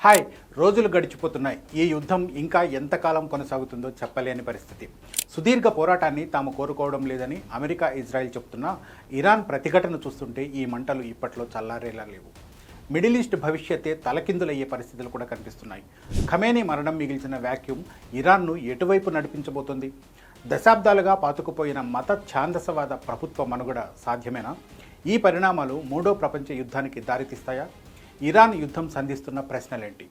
Hi. రోజులు గడిచిపోతున్నాయి. ఈ యుద్ధం ఇంకా ఎంతకాలం కొనసాగుతుందో చెప్పలేని పరిస్థితి. సుదీర్ఘ పోరాటాన్ని తాము కోరుకోవడం లేదని అమెరికా, ఇజ్రాయెల్ చెబుతున్నా ఇరాన్ ప్రతిఘటన చూస్తుంటే ఈ మంటలు ఇప్పట్లో చల్లారేలా లేవు. మిడిల్ ఈస్ట్ భవిష్యత్తే తలకిందులయ్యే పరిస్థితులు కూడా కనిపిస్తున్నాయి. ఖమేనీ మరణం మిగిల్చిన వ్యాక్యూమ్ ఇరాన్ను ఎటువైపు నడిపించబోతుంది? దశాబ్దాలుగా పాతుకుపోయిన మత ఛాందసవాద ప్రభుత్వ మనుగడ సాధ్యమేనా? ఈ పరిణామాలు మూడో ప్రపంచ యుద్ధానికి దారితీస్తాయా? ఇరాన్ యుద్ధం సంధిస్తున్న ప్రశ్నలేంటి?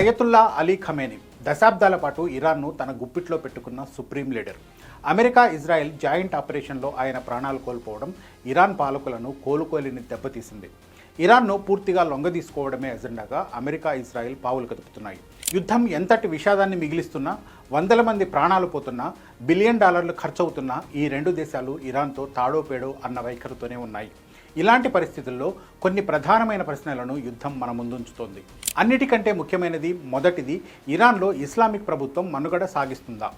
అయతుల్లా అలీ ఖమేనీ దశాబ్దాల పాటు ఇరాన్ను తన గుప్పిట్లో పెట్టుకున్న supreme leader. America, Israel joint ఆపరేషన్లో ఆయన ప్రాణాలు కోల్పోవడం ఇరాన్ పాలకులను కోలుకోలేని దెబ్బతీసింది. ఇరాన్ను పూర్తిగా లొంగదీసుకోవడమే ఎజెండాగా అమెరికా, ఇజ్రాయెల్ పావులు కదుపుతున్నాయి. యుద్ధం ఎంతటి విషాదాన్ని మిగిలిస్తున్నా, వందల మంది ప్రాణాలు పోతున్నా, బిలియన్ డాలర్లు ఖర్చవుతున్నా ఈ రెండు దేశాలు ఇరాన్తో తాడో పేడో అన్న వైఖరితోనే ఉన్నాయి. ఇలాంటి పరిస్థితుల్లో కొన్ని ప్రధానమైన ప్రశ్నలను యుద్ధం మన ముందుంచుతోంది. అన్నిటికంటే ముఖ్యమైనది, మొదటిది, ఇరాన్లో ఇస్లామిక్ ప్రభుత్వం మనుగడ సాగిస్తుందా?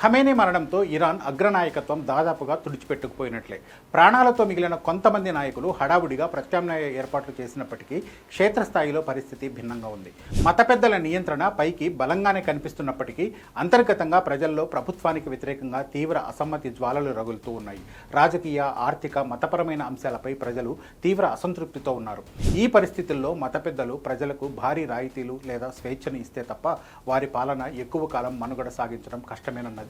ఖమేనీ మరణంతో ఇరాన్ అగ్రనాయకత్వం దాదాపుగా తుడిచిపెట్టుకుపోయినట్లే. ప్రాణాలతో మిగిలిన కొంతమంది నాయకులు హడావుడిగా ప్రత్యామ్నాయ ఏర్పాట్లు చేసినప్పటికీ క్షేత్రస్థాయిలో పరిస్థితి భిన్నంగా ఉంది. మత పెద్దల నియంత్రణ పైకి బలంగానే కనిపిస్తున్నప్పటికీ అంతర్గతంగా ప్రజల్లో ప్రభుత్వానికి వ్యతిరేకంగా తీవ్ర అసమ్మతి జ్వాలలు రగులుతూ ఉన్నాయి. రాజకీయ, ఆర్థిక, మతపరమైన అంశాలపై ప్రజలు తీవ్ర అసంతృప్తితో ఉన్నారు. ఈ పరిస్థితుల్లో మత పెద్దలు ప్రజలకు భారీ రాయితీలు లేదా స్వేచ్ఛను ఇస్తే తప్ప వారి పాలన ఎక్కువ కాలం మనుగడ సాగించడం కష్టమేనన్నది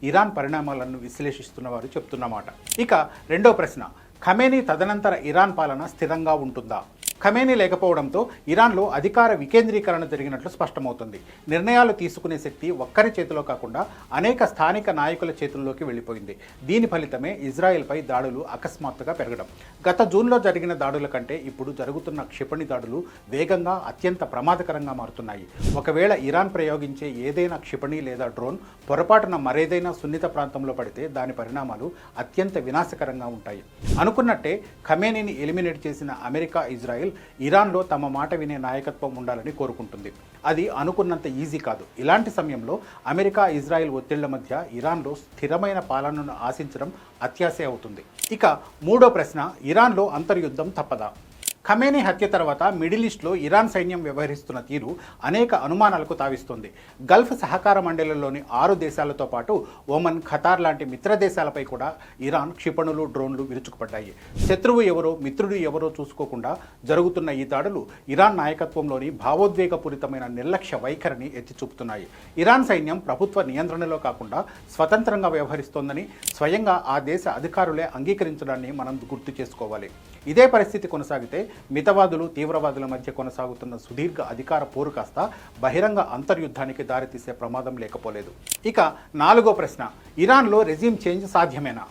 ఇరాన్ పరిణామాలను విశ్లేషిస్తున్న వారు చెప్తున్నమాట. ఇక రెండో ప్రశ్న, ఖమేనీ తదనంతర ఇరాన్ పాలన స్థిరంగా ఉంటుందా? ఖమేనీ లేకపోవడంతో ఇరాన్లో అధికార వికేంద్రీకరణ జరిగినట్లు స్పష్టమవుతుంది. నిర్ణయాలు తీసుకునే శక్తి ఒక్కరి చేతిలో కాకుండా అనేక స్థానిక నాయకుల చేతుల్లోకి వెళ్ళిపోయింది. దీని ఫలితమే ఇజ్రాయెల్పై దాడులు అకస్మాత్తుగా పెరగడం. గత జూన్లో జరిగిన దాడుల కంటే ఇప్పుడు జరుగుతున్న క్షిపణి దాడులు వేగంగా, అత్యంత ప్రమాదకరంగా మారుతున్నాయి. ఒకవేళ ఇరాన్ ప్రయోగించే ఏదైనా క్షిపణి లేదా డ్రోన్ పొరపాటున మరేదైనా సున్నిత ప్రాంతంలో పడితే దాని పరిణామాలు అత్యంత వినాశకరంగా ఉంటాయి. అనుకున్నట్టే ఖమేనీని ఎలిమినేట్ చేసిన అమెరికా, ఇజ్రాయెల్ ఇరాన్లో తమ మాట వినే నాయకత్వం ఉండాలని కోరుకుంటుంది. అది అనుకున్నంత ఈజీ కాదు. ఇలాంటి సమయంలో అమెరికా, ఇజ్రాయెల్ ఒత్తిళ్ల మధ్య ఇరాన్లో స్థిరమైన పాలనను ఆశించడం అత్యాశే అవుతుంది. ఇక మూడో ప్రశ్న, ఇరాన్లో అంతర్యుద్ధం తప్పదా? ఖమేనీ హత్య తర్వాత మిడిల్ ఈస్ట్లో ఇరాన్ సైన్యం వ్యవహరిస్తున్న తీరు అనేక అనుమానాలకు తావిస్తోంది. గల్ఫ్ సహకార మండలిలోని 6 దేశాలతో పాటు ఒమన్, ఖతార్ లాంటి మిత్ర దేశాలపై కూడా ఇరాన్ క్షిపణులు, డ్రోన్లు విరుచుకుపడ్డాయి. శత్రువు ఎవరో, మిత్రుడు ఎవరో చూసుకోకుండా జరుగుతున్న ఈ దాడులు ఇరాన్ నాయకత్వంలోని భావోద్వేగపూరితమైన నిర్లక్ష్య వైఖరిని ఎత్తి చూపుతున్నాయి. ఇరాన్ సైన్యం ప్రభుత్వ నియంత్రణలో కాకుండా స్వతంత్రంగా వ్యవహరిస్తోందని స్వయంగా ఆ దేశ అధికారులే అంగీకరించడాన్ని మనం గుర్తు చేసుకోవాలి. ఇదే పరిస్థితి కొనసాగితే మితవాదులు, తీవ్రవాదుల మధ్య కొనసాగుతున్న సుదీర్ఘ అధికార పోరు కాస్త బహిరంగ అంతర్యుద్ధానికి దారితీసే ప్రమాదం లేకపోలేదు. ఇక నాలుగో ప్రశ్న, ఇరాన్లో రెజీమ్ చేంజ్ సాధ్యమేనా?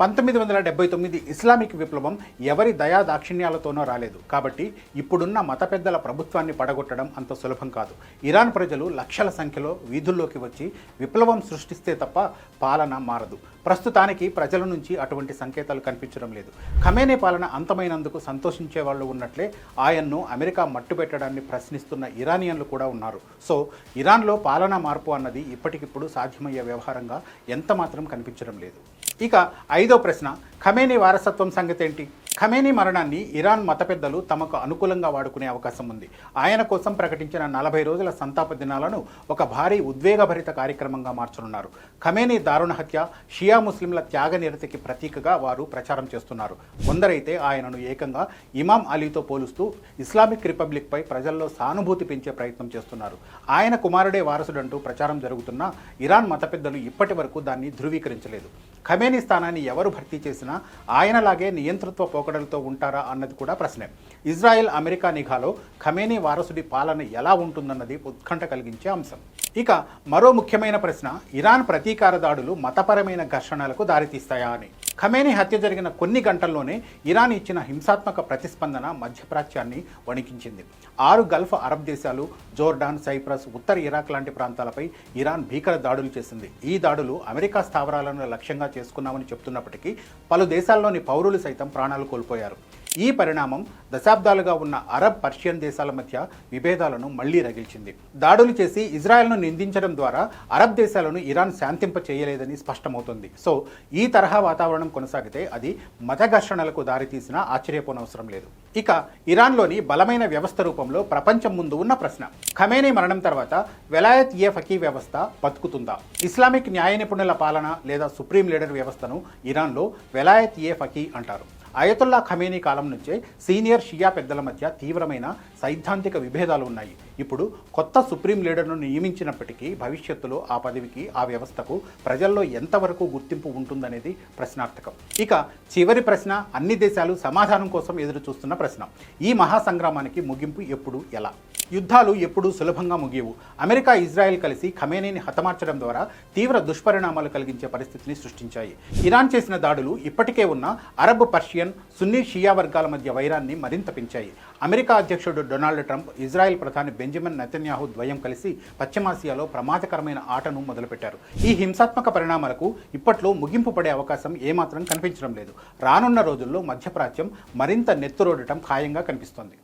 1979 ఇస్లామిక్ విప్లవం ఎవరి దయా దాక్షిణ్యాలతోనో రాలేదు. కాబట్టి ఇప్పుడున్న మత పెద్దల ప్రభుత్వాన్ని పడగొట్టడం అంత సులభం కాదు. ఇరాన్ ప్రజలు లక్షల సంఖ్యలో వీధుల్లోకి వచ్చి విప్లవం సృష్టిస్తే తప్ప పాలన మారదు. ప్రస్తుతానికి ప్రజల నుంచి అటువంటి సంకేతాలు కనిపించడం లేదు. ఖమేనీ పాలన అంతమైనందుకు సంతోషించే వాళ్ళు ఉన్నట్లే ఆయన్ను అమెరికా మట్టుబెట్టడాన్ని ప్రశ్నిస్తున్న ఇరానియన్లు కూడా ఉన్నారు. సో ఇరాన్లో పాలనా మార్పు అన్నది ఇప్పటికిప్పుడు సాధ్యమయ్యే వ్యవహారంగా ఎంత మాత్రం కనిపించడం లేదు. ఇక ఐదో ప్రశ్న, ఖమేనీ వారసత్వం సంగతి ఏంటి? ఖమేనీ మరణాన్ని ఇరాన్ మత పెద్దలు తమకు అనుకూలంగా వాడుకునే అవకాశం ఉంది. ఆయన కోసం ప్రకటించిన 40 రోజుల సంతాప దినాలను ఒక భారీ ఉద్వేగభరిత కార్యక్రమంగా మార్చనున్నారు. ఖమేనీ దారుణ హత్య, షియా ముస్లింల త్యాగనిరతికి ప్రతీకగా వారు ప్రచారం చేస్తున్నారు. కొందరైతే ఆయనను ఏకంగా ఇమాం అలీతో పోలుస్తూ ఇస్లామిక్ రిపబ్లిక్పై ప్రజల్లో సానుభూతి పెంచే ప్రయత్నం చేస్తున్నారు. ఆయన కుమారుడే వారసుడంటూ ప్రచారం జరుగుతున్నా ఇరాన్ మత పెద్దలు ఇప్పటి వరకు దాన్ని ధృవీకరించలేదు. ఖమేనీ స్థానాన్ని ఎవరు భర్తీ చేసినా ఆయనలాగే నియంతృత్వ పోకడలతో ఉంటారా అన్నది కూడా ప్రశ్నే. ఇజ్రాయెల్, అమెరికా నిఘాలో ఖమేనీ వారసుడి పాలన ఎలా ఉంటుందన్నది ఉత్కంఠ కలిగించే అంశం. ఇక మరో ముఖ్యమైన ప్రశ్న, ఇరాన్ ప్రతీకార దాడులు మతపరమైన ఘర్షణలకు దారితీస్తాయా అని. ఖమేనీ హత్య జరిగిన కొన్ని గంటల్లోనే ఇరాన్ ఇచ్చిన హింసాత్మక ప్రతిస్పందన మధ్యప్రాచ్యాన్ని వణికించింది. 6 గల్ఫ్ అరబ్ దేశాలు, జోర్డాన్, సైప్రస్, ఉత్తర ఇరాక్ లాంటి ప్రాంతాలపై ఇరాన్ భీకర దాడులు చేసింది. ఈ దాడులు అమెరికా స్థావరాలను లక్ష్యంగా చేసుకున్నామని చెప్తున్నప్పటికీ పలు దేశాల్లోని పౌరులు సైతం ప్రాణాలు కోల్పోయారు. ఈ పరిణామం దశాబ్దాలుగా ఉన్న అరబ్ పర్షియన్ దేశాల మధ్య విభేదాలను మళ్లీ రగిల్చింది. దాడులు చేసి ఇజ్రాయెల్ను నిందించడం ద్వారా అరబ్ దేశాలను ఇరాన్ శాంతింప చేయలేదని స్పష్టమవుతుంది. సో ఈ తరహా వాతావరణం కొనసాగితే అది మత ఘర్షణలకు దారితీసినా ఆశ్చర్యపోనవసరం లేదు. ఇక ఇరాన్లోని బలమైన వ్యవస్థ రూపంలో ప్రపంచం ముందు ఉన్న ప్రశ్న, ఖమేనీ మరణం తర్వాత వెలాయత్ ఏ ఫకీ వ్యవస్థ బతుకుతుందా? ఇస్లామిక్ న్యాయ నిపుణుల పాలన లేదా సుప్రీం లీడర్ వ్యవస్థను ఇరాన్లో వెలాయత్ ఏ ఫకీ అంటారు. అయతుల్లా ఖమేనీ కాలం నుంచే సీనియర్ షియా పెద్దల మధ్య తీవ్రమైన సైద్ధాంతిక విభేదాలు ఉన్నాయి. ఇప్పుడు కొత్త సుప్రీం లీడర్ను నియమించినప్పటికీ భవిష్యత్తులో ఆ పదవికి, ఆ వ్యవస్థకు ప్రజల్లో ఎంతవరకు గుర్తింపు ఉంటుందనేది ప్రశ్నార్థకం. ఇక చివరి ప్రశ్న, అన్ని దేశాలు సమాధానం కోసం ఎదురు చూస్తున్న ప్రశ్న, ఈ మహాసంగ్రామానికి ముగింపు ఎప్పుడు, ఎలా? యుద్ధాలు ఎప్పుడూ సులభంగా ముగియవు. అమెరికా, ఇజ్రాయెల్ కలిసి ఖమేనీని హతమార్చడం ద్వారా తీవ్ర దుష్పరిణామాలు కలిగించే పరిస్థితిని సృష్టించాయి. ఇరాన్ చేసిన దాడులు ఇప్పటికే ఉన్న అరబ్, పర్షియన్, సున్నీ, షియా వర్గాల మధ్య వైరాన్ని మరింత పెంచాయి. అమెరికా అధ్యక్షుడు డొనాల్డ్ ట్రంప్, ఇజ్రాయెల్ ప్రధాని బెంజమిన్ నెతన్యాహు ద్వయం కలిసి పశ్చిమాసియాలో ప్రమాదకరమైన ఆటను మొదలుపెట్టారు. ఈ హింసాత్మక పరిణామాలకు ఇప్పట్లో ముగింపు పడే అవకాశం ఏమాత్రం కనిపించడం లేదు. రానున్న రోజుల్లో మధ్యప్రాచ్యం మరింత నెత్తురోడటం ఖాయంగా కనిపిస్తోంది.